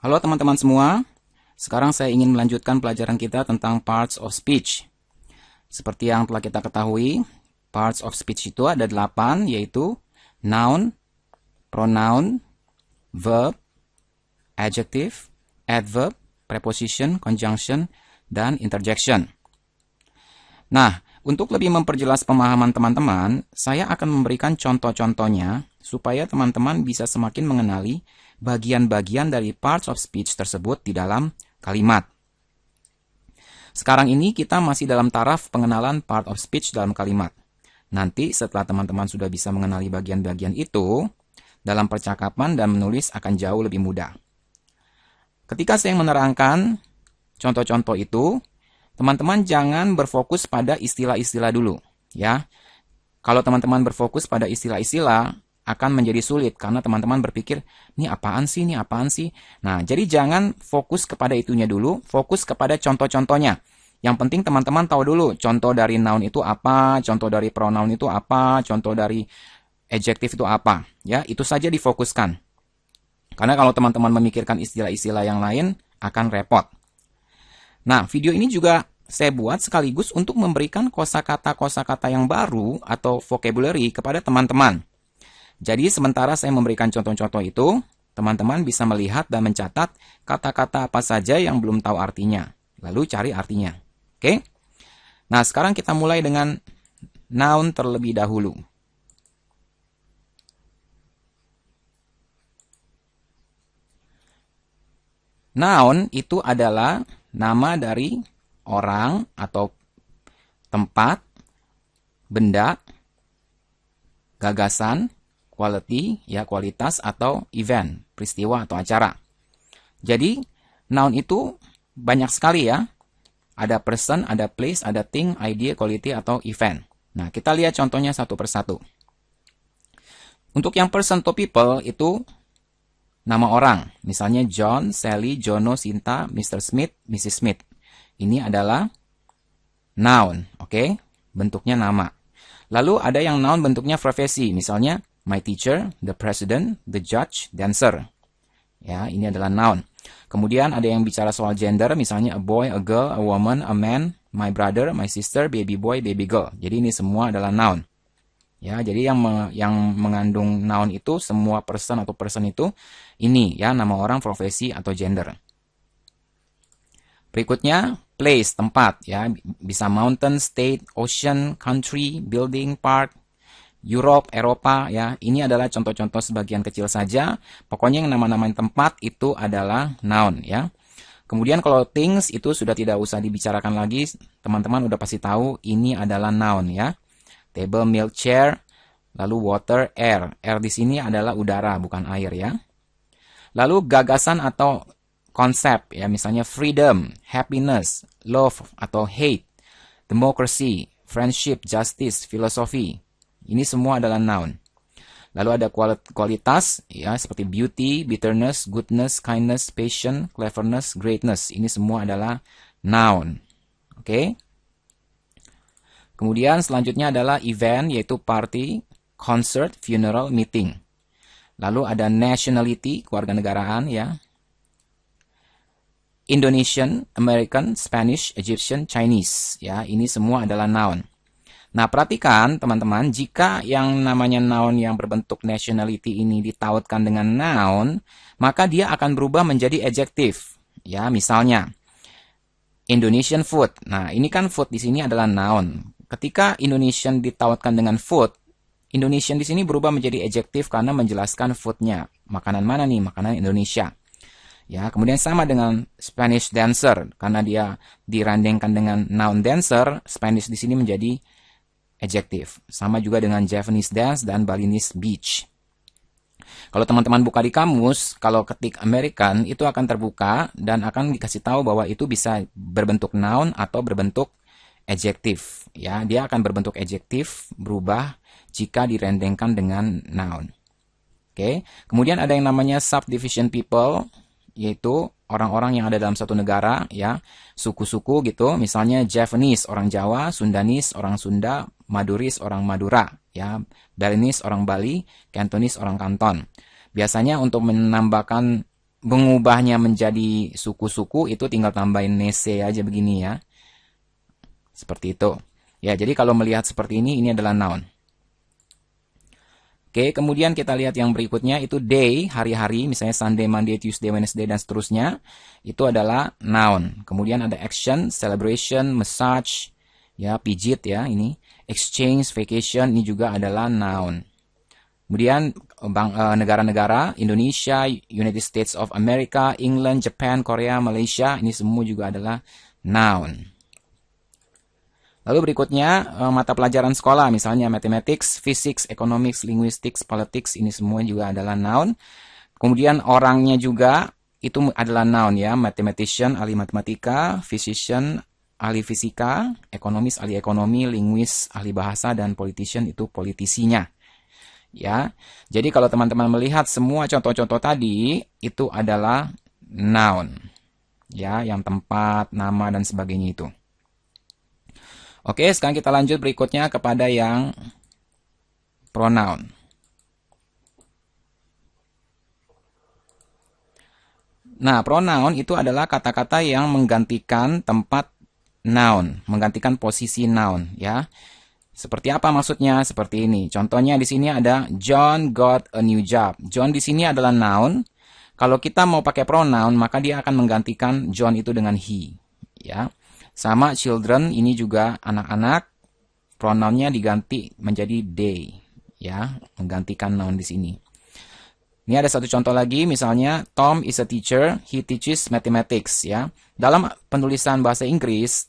Halo teman-teman semua, sekarang saya ingin melanjutkan pelajaran kita tentang parts of speech. Seperti yang telah kita ketahui, parts of speech itu ada 8, yaitu noun, pronoun, verb, adjective, adverb, preposition, conjunction, dan interjection. Nah, untuk lebih memperjelas pemahaman teman-teman, saya akan memberikan contoh-contohnya supaya teman-teman bisa semakin mengenali bagian-bagian dari parts of speech tersebut di dalam kalimat. Sekarang ini kita masih dalam taraf pengenalan part of speech dalam kalimat. Nanti setelah teman-teman sudah bisa mengenali bagian-bagian itu, dalam percakapan dan menulis akan jauh lebih mudah. Ketika saya menerangkan contoh-contoh itu, teman-teman jangan berfokus pada istilah-istilah dulu, ya. Kalau teman-teman berfokus pada istilah-istilah, akan menjadi sulit karena teman-teman berpikir, ini apaan sih, ini apaan sih? Nah, jadi jangan fokus kepada itunya dulu, fokus kepada contoh-contohnya. Yang penting teman-teman tahu dulu, contoh dari noun itu apa, contoh dari pronoun itu apa, contoh dari adjective itu apa. Ya, itu saja difokuskan. Karena kalau teman-teman memikirkan istilah-istilah yang lain, akan repot. Nah, video ini juga saya buat sekaligus untuk memberikan kosakata-kosakata yang baru atau vocabulary kepada teman-teman. Jadi, sementara saya memberikan contoh-contoh itu, teman-teman bisa melihat dan mencatat kata-kata apa saja yang belum tahu artinya. Lalu cari artinya. Oke? Nah, sekarang kita mulai dengan noun terlebih dahulu. Noun itu adalah nama dari orang atau tempat, benda, gagasan, quality, ya kualitas, atau event, peristiwa atau acara. Jadi, noun itu banyak sekali ya. Ada person, ada place, ada thing, idea, quality, atau event. Nah, kita lihat contohnya satu persatu. Untuk yang person to people itu nama orang. Misalnya John, Sally, Jono, Sinta, Mr. Smith, Mrs. Smith. Ini adalah noun, oke? Bentuknya nama. Lalu ada yang noun bentuknya profesi. Misalnya my teacher, the president, the judge, dancer. Ya, ini adalah noun. Kemudian ada yang bicara soal gender, misalnya a boy, a girl, a woman, a man, my brother, my sister, baby boy, baby girl. Jadi ini semua adalah noun. Ya, jadi yang mengandung noun itu semua person atau person itu ini ya, nama orang, profesi atau gender. Berikutnya place, tempat ya, bisa mountain, state, ocean, country, building, park, Europe, Eropa ya. Ini adalah contoh-contoh sebagian kecil saja. Pokoknya yang nama-nama tempat itu adalah noun ya. Kemudian kalau things itu sudah tidak usah dibicarakan lagi. Teman-teman udah pasti tahu ini adalah noun ya. Table, milk, chair, lalu water, air. Air di sini adalah udara, bukan air ya. Lalu gagasan atau konsep ya, misalnya freedom, happiness, love atau hate, democracy, friendship, justice, philosophy. Ini semua adalah noun. Lalu ada kualitas ya, seperti beauty, bitterness, goodness, kindness, patience, cleverness, greatness. Ini semua adalah noun. Oke? Kemudian selanjutnya adalah event, yaitu party, concert, funeral, meeting. Lalu ada nationality, kewarganegaraan ya. Indonesian, American, Spanish, Egyptian, Chinese. Ya, ini semua adalah noun. Nah, perhatikan teman-teman, jika yang namanya noun yang berbentuk nationality ini ditautkan dengan noun, maka dia akan berubah menjadi adjective. Ya, misalnya Indonesian food. Nah, ini kan food di sini adalah noun. Ketika Indonesian ditautkan dengan food, Indonesian di sini berubah menjadi adjective karena menjelaskan foodnya. Makanan mana nih? Makanan Indonesia. Ya, kemudian sama dengan Spanish dancer, karena dia dirandengkan dengan noun dancer, Spanish di sini menjadi adjective. Sama juga dengan Japanese dance dan Balinese beach. Kalau teman-teman buka di kamus, kalau ketik American itu akan terbuka dan akan dikasih tahu bahwa itu bisa berbentuk noun atau berbentuk adjective. Ya, dia akan berbentuk adjective berubah jika direndengkan dengan noun. Oke. Kemudian ada yang namanya subdivision people, yaitu orang-orang yang ada dalam satu negara ya, suku-suku gitu. Misalnya Javanese orang Jawa, Sundanese orang Sunda, Maduris orang Madura ya, Balinese orang Bali, Cantonese orang Kanton. Biasanya untuk menambahkan mengubahnya menjadi suku-suku itu tinggal tambahin nese aja begini ya. Seperti itu. Ya, jadi kalau melihat seperti ini adalah noun. Oke, kemudian kita lihat yang berikutnya itu day, hari-hari, misalnya Sunday, Monday, Tuesday, Wednesday, dan seterusnya. Itu adalah noun. Kemudian ada action, celebration, massage, ya, pijit ya, ini. Exchange, vacation, ini juga adalah noun. Kemudian negara-negara, Indonesia, United States of America, England, Japan, Korea, Malaysia, ini semua juga adalah noun. Lalu berikutnya, mata pelajaran sekolah, misalnya mathematics, physics, economics, linguistics, politics, ini semua juga adalah noun. Kemudian orangnya juga, itu adalah noun ya, mathematician, ahli matematika, physician, ahli fisika, ekonomis, ahli ekonomi, linguist, ahli bahasa, dan politician itu politisinya. Ya, jadi kalau teman-teman melihat semua contoh-contoh tadi, itu adalah noun. Ya, yang tempat, nama, dan sebagainya itu. Oke, sekarang kita lanjut berikutnya kepada yang pronoun. Nah, pronoun itu adalah kata-kata yang menggantikan tempat noun, menggantikan posisi noun, ya. Seperti apa maksudnya? Seperti ini. Contohnya di sini ada John got a new job. John di sini adalah noun. Kalau kita mau pakai pronoun, maka dia akan menggantikan John itu dengan he, ya. Sama children, ini juga anak-anak, pronounnya diganti menjadi they, ya, menggantikan noun di sini. Ini ada satu contoh lagi, misalnya Tom is a teacher, he teaches mathematics, ya. Dalam penulisan bahasa Inggris,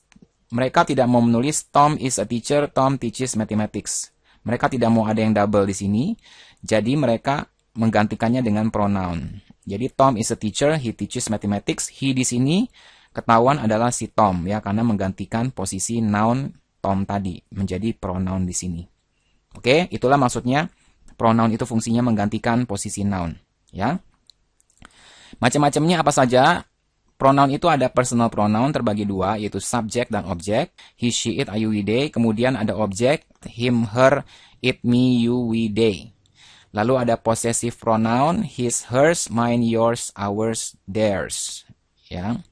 mereka tidak mau menulis Tom is a teacher, Tom teaches mathematics. Mereka tidak mau ada yang double di sini, jadi mereka menggantikannya dengan pronoun. Jadi Tom is a teacher, he teaches mathematics, he di sini ketahuan adalah si Tom ya, karena menggantikan posisi noun Tom tadi menjadi pronoun di sini. Oke, itulah maksudnya pronoun itu fungsinya menggantikan posisi noun ya. Macam-macamnya apa saja? Pronoun itu ada personal pronoun terbagi dua, yaitu subject dan objek. He, she, it, you, we, they. Kemudian ada objek him, her, it, me, you, we, they. Lalu ada possessive pronoun his, hers, mine, yours, ours, theirs. Ya.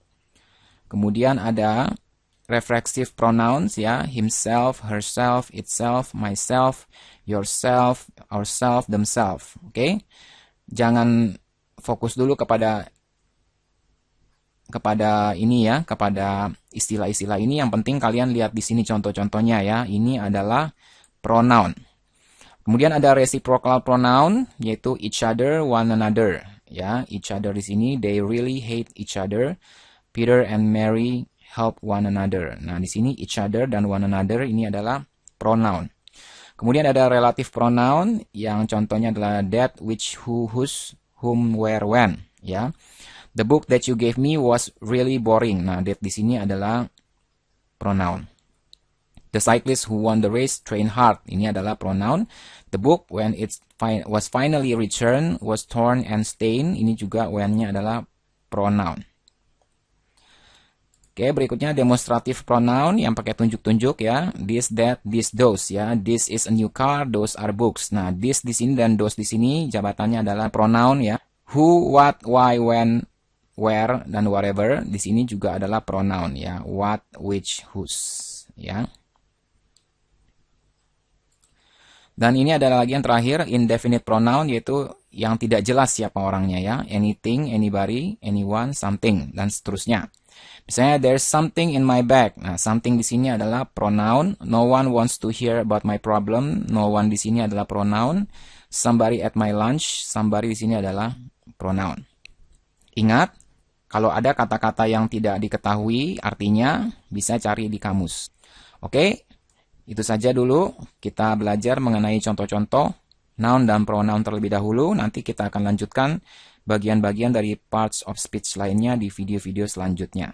Kemudian ada reflexive pronouns ya, himself, herself, itself, myself, yourself, ourself, themselves. Oke. Jangan fokus dulu kepada ini ya, kepada istilah-istilah ini. Yang penting kalian lihat di sini contoh-contohnya ya. Ini adalah pronoun. Kemudian ada reciprocal pronoun yaitu each other, one another ya. Each other di sini they really hate each other. Peter and Mary help one another. Nah, di sini each other dan one another ini adalah pronoun. Kemudian ada relative pronoun yang contohnya adalah that, which, who, whose, whom, where, when ya. The book that you gave me was really boring. Nah, that di sini adalah pronoun. The cyclist who won the race trained hard. Ini adalah pronoun. The book when it was finally returned was torn and stained. Ini juga when-nya adalah pronoun. Oke, berikutnya demonstrative pronoun yang pakai tunjuk-tunjuk ya. This, that, this, those ya. This is a new car, those are books. Nah, this di sini dan those di sini jabatannya adalah pronoun ya. Who, what, why, when, where, dan whatever. Di sini juga adalah pronoun ya. What, which, whose ya. Dan ini adalah lagi yang terakhir, indefinite pronoun, yaitu yang tidak jelas siapa orangnya ya. Anything, anybody, anyone, something, dan seterusnya. Misalnya, there's something in my bag. Nah, something di sini adalah pronoun. No one wants to hear about my problem. No one di sini adalah pronoun. Somebody at my lunch. Somebody di sini adalah pronoun. Ingat, kalau ada kata-kata yang tidak diketahui artinya, bisa cari di kamus. Oke, itu saja dulu. Kita belajar mengenai contoh-contoh noun dan pronoun terlebih dahulu. Nanti kita akan lanjutkan bagian-bagian dari parts of speech lainnya di video-video selanjutnya.